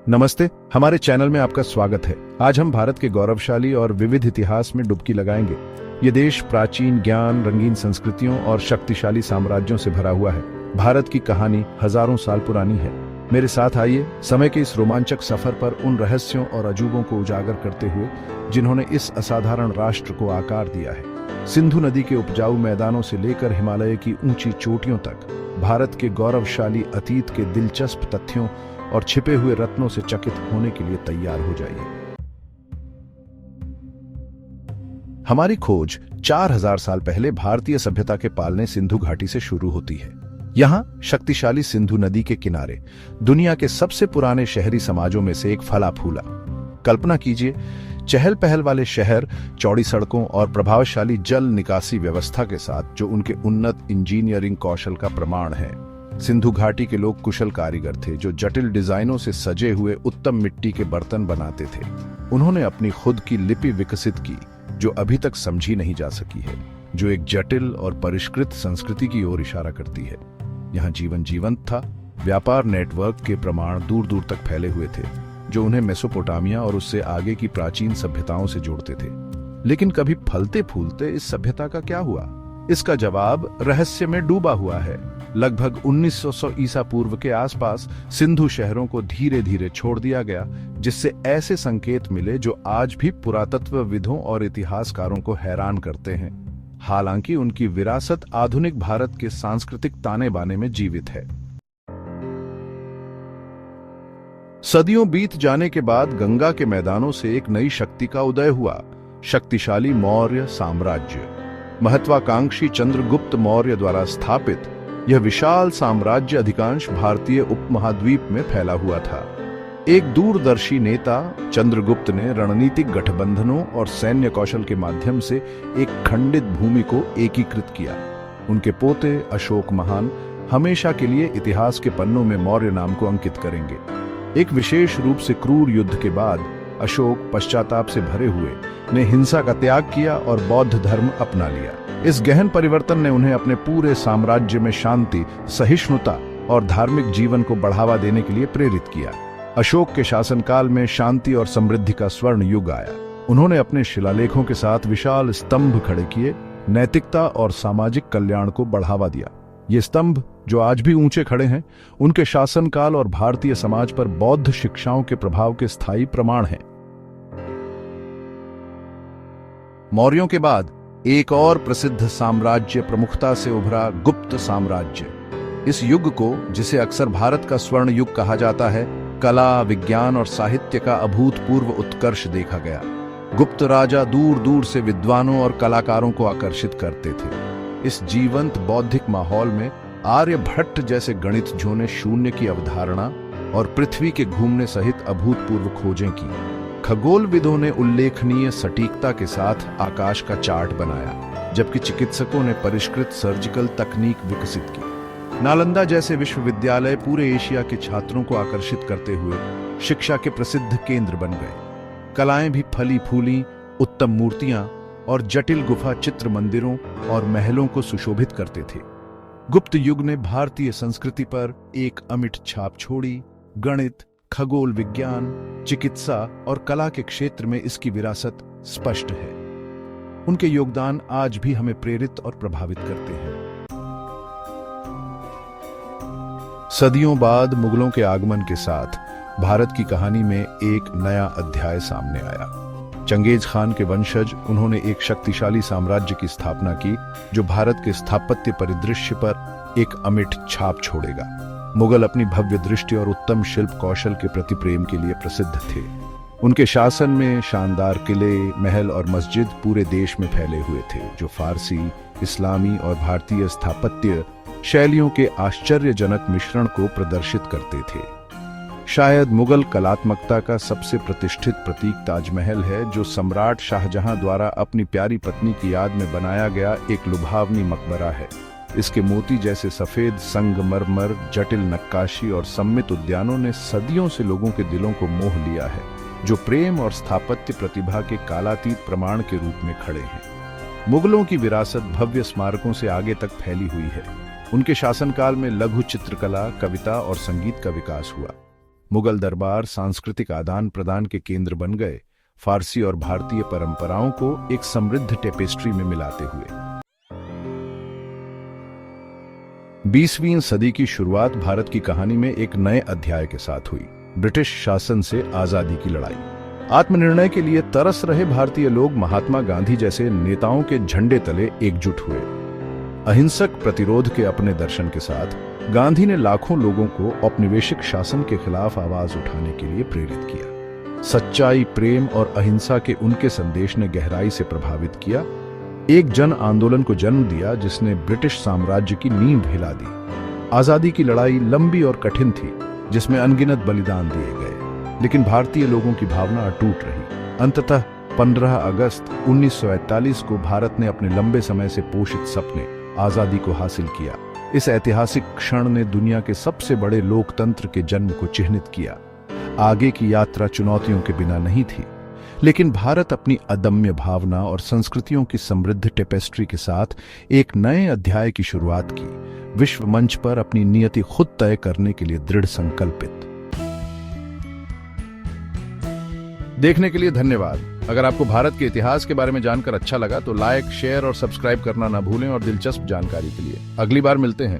नमस्ते, हमारे चैनल में आपका स्वागत है। आज हम भारत के गौरवशाली और विविध इतिहास में डुबकी लगाएंगे। ये देश प्राचीन ज्ञान, रंगीन संस्कृतियों और शक्तिशाली साम्राज्यों से भरा हुआ है। भारत की कहानी हजारों साल पुरानी है। मेरे साथ आइए समय के इस रोमांचक सफर पर उन रहस्यों और अजूबों को उजागर करते हुए जिन्होंने इस असाधारण राष्ट्र को आकार दिया है। सिंधु नदी के उपजाऊ मैदानों से लेकर हिमालय की ऊंची चोटियों तक भारत के गौरवशाली अतीत के दिलचस्प तथ्यों और छिपे हुए रत्नों से चकित होने के लिए तैयार हो जाइए। हमारी खोज 4000 साल पहले भारतीय सभ्यता के पालने सिंधु घाटी से शुरू होती है। यहां शक्तिशाली सिंधु नदी के किनारे दुनिया के सबसे पुराने शहरी समाजों में से एक फला फूला। कल्पना कीजिए, चहल पहल वाले शहर, चौड़ी सड़कों और प्रभावशाली जल निकासी व्यवस्था के साथ, जो उनके उन्नत इंजीनियरिंग कौशल का प्रमाण है। सिंधु घाटी के लोग कुशल कारीगर थे, जो जटिल डिजाइनों से सजे हुए उत्तम मिट्टी के बर्तन बनाते थे। उन्होंने अपनी खुद की लिपि विकसित की, जो अभी तक समझी नहीं जा सकी है, जो एक जटिल और परिष्कृत संस्कृति की ओर इशारा करती है। यहाँ जीवन जीवंत था। व्यापार नेटवर्क के प्रमाण दूर दूर तक फैले हुए थे, जो उन्हें मेसोपोटामिया और उससे आगे की प्राचीन सभ्यताओं से जोड़ते थे। लेकिन कभी फलते फूलते इस सभ्यता का क्या हुआ? इसका जवाब रहस्य में डूबा हुआ है। लगभग 1900 ईसा पूर्व के आसपास सिंधु शहरों को धीरे धीरे छोड़ दिया गया, जिससे ऐसे संकेत मिले जो आज भी पुरातत्वविदों और इतिहासकारों को हैरान करते हैं। हालांकि उनकी विरासत आधुनिक भारत के सांस्कृतिक ताने बाने में जीवित है। सदियों बीत जाने के बाद गंगा के मैदानों से एक नई शक्ति का उदय हुआ, शक्तिशाली मौर्य साम्राज्य। महत्वाकांक्षी चंद्रगुप्त मौर्य द्वारा स्थापित यह विशाल साम्राज्य अधिकांश भारतीय उपमहाद्वीप में फैला हुआ था। एक दूरदर्शी नेता चंद्रगुप्त ने रणनीतिक गठबंधनों और सैन्य कौशल के माध्यम से एक खंडित भूमि को एकीकृत किया। उनके पोते अशोक महान हमेशा के लिए इतिहास के पन्नों में मौर्य नाम को अंकित करेंगे। एक विशेष रूप से क्रूर युद्ध के बाद अशोक पश्चाताप से भरे हुए ने हिंसा का त्याग किया और बौद्ध धर्म अपना लिया। इस गहन परिवर्तन ने उन्हें अपने पूरे साम्राज्य में शांति, सहिष्णुता और धार्मिक जीवन को बढ़ावा देने के लिए प्रेरित किया। अशोक के शासनकाल में शांति और समृद्धि का स्वर्ण युग आया। उन्होंने अपने शिलालेखों के साथ विशाल स्तंभ खड़े किए, नैतिकता और सामाजिक कल्याण को बढ़ावा दिया। ये स्तंभ, जो आज भी ऊंचे खड़े हैं, उनके शासनकाल और भारतीय समाज पर बौद्ध शिक्षाओं के प्रभाव के स्थायी प्रमाण हैं। मौर्यों के बाद एक और प्रसिद्ध साम्राज्य प्रमुखता से उभरा, गुप्त साम्राज्य। इस युग को, जिसे अक्सर भारत का स्वर्ण युग कहा जाता है, कला, विज्ञान और साहित्य का अभूतपूर्व उत्कर्ष देखा गया। गुप्त राजा दूर दूर से विद्वानों और कलाकारों को आकर्षित करते थे। इस जीवंत बौद्धिक माहौल में आर्यभट्ट जैसे गणितज्ञों ने शून्य की अवधारणा और पृथ्वी के घूमने सहित अभूतपूर्व खोजें की। खगोलविदों ने उल्लेखनीय सटीकता के साथ आकाश का चार्ट बनाया, जबकि चिकित्सकों ने परिष्कृत सर्जिकल तकनीक विकसित की। नालंदा जैसे विश्वविद्यालय पूरे एशिया के छात्रों को आकर्षित करते हुए शिक्षा के प्रसिद्ध केंद्र बन गए। कलाएं भी फली फूली, उत्तम मूर्तियां और जटिल गुफा चित्र मंदिरों और महलों को सुशोभित करते थे। गुप्त युग ने भारतीय संस्कृति पर एक अमिट छाप छोड़ी। गणित, खगोल विज्ञान, चिकित्सा और कला के क्षेत्र में इसकी विरासत स्पष्ट है। उनके योगदान आज भी हमें प्रेरित और प्रभावित करते हैं। सदियों बाद मुगलों के आगमन के साथ भारत की कहानी में एक नया अध्याय सामने आया। चंगेज खान के वंशज, उन्होंने एक शक्तिशाली साम्राज्य की स्थापना की, जो भारत के स्थापत्य परिदृश्य पर एक अमिट छाप छोड़ेगा। मुगल अपनी भव्य दृष्टि और उत्तम शिल्प कौशल के प्रति प्रेम के लिए प्रसिद्ध थे। उनके शासन में शानदार किले, महल और मस्जिद पूरे देश में फैले हुए थे, जो फारसी, इस्लामी और भारतीय स्थापत्य शैलियों के आश्चर्यजनक मिश्रण को प्रदर्शित करते थे। शायद मुगल कलात्मकता का सबसे प्रतिष्ठित प्रतीक ताजमहल है, जो सम्राट शाहजहां द्वारा अपनी प्यारी पत्नी की याद में बनाया गया एक लुभावनी मकबरा है। इसके मोती जैसे सफेद संगमरमर, जटिल नक्काशी और सम्मित उद्यानों ने सदियों से लोगों के दिलों को मोह लिया है, जो प्रेम और स्थापत्य प्रतिभा के कालातीत प्रमाण के रूप में खड़े हैं। मुगलों की विरासत भव्य स्मारकों से आगे तक फैली हुई है। उनके शासनकाल में लघु चित्रकला, कविता और संगीत का विकास हुआ। मुगल दरबार सांस्कृतिक आदान प्रदान के केंद्र बन गए, फारसी और भारतीय परंपराओं को एक समृद्ध टेपेस्ट्री में मिलाते हुए। 20वीं सदी की शुरुआत भारत की कहानी में एक नए अध्याय के साथ हुई। ब्रिटिश शासन से आजादी की लड़ाई। आत्मनिर्णय के लिए तरस रहे भारतीय लोग महात्मा गांधी जैसे नेताओं के झंडे तले एकजुट हुए। अहिंसक प्रतिरोध के अपने दर्शन के साथ गांधी ने लाखों लोगों को औपनिवेशिक शासन के खिलाफ आवाज उठाने के लिए प्रेरित किया। सच्चाई, प्रेम और अहिंसा के उनके संदेश ने गहराई से प्रभावित किया, एक जन आंदोलन को जन्म दिया जिसने ब्रिटिश साम्राज्य की नींव हिला दी। आजादी की लड़ाई लंबी और कठिन थी, जिसमें अनगिनत बलिदान दिए गए, लेकिन भारतीय लोगों की भावना अटूट रही। अंततः 15 अगस्त 1941 को भारत ने अपने लंबे समय से पोषित सपने आजादी को हासिल किया। इस ऐतिहासिक क्षण ने दुनिया के सबसे बड़े लोकतंत्र के जन्म को चिह्नित किया। आगे की यात्रा चुनौतियों के बिना नहीं थी, लेकिन भारत अपनी अदम्य भावना और संस्कृतियों की समृद्ध टेपेस्ट्री के साथ एक नए अध्याय की शुरुआत की, विश्व मंच पर अपनी नियति खुद तय करने के लिए दृढ़ संकल्पित। देखने के लिए धन्यवाद। अगर आपको भारत के इतिहास के बारे में जानकर अच्छा लगा तो लाइक, शेयर और सब्सक्राइब करना ना भूलें और दिलचस्प जानकारी के लिए अगली बार मिलते हैं।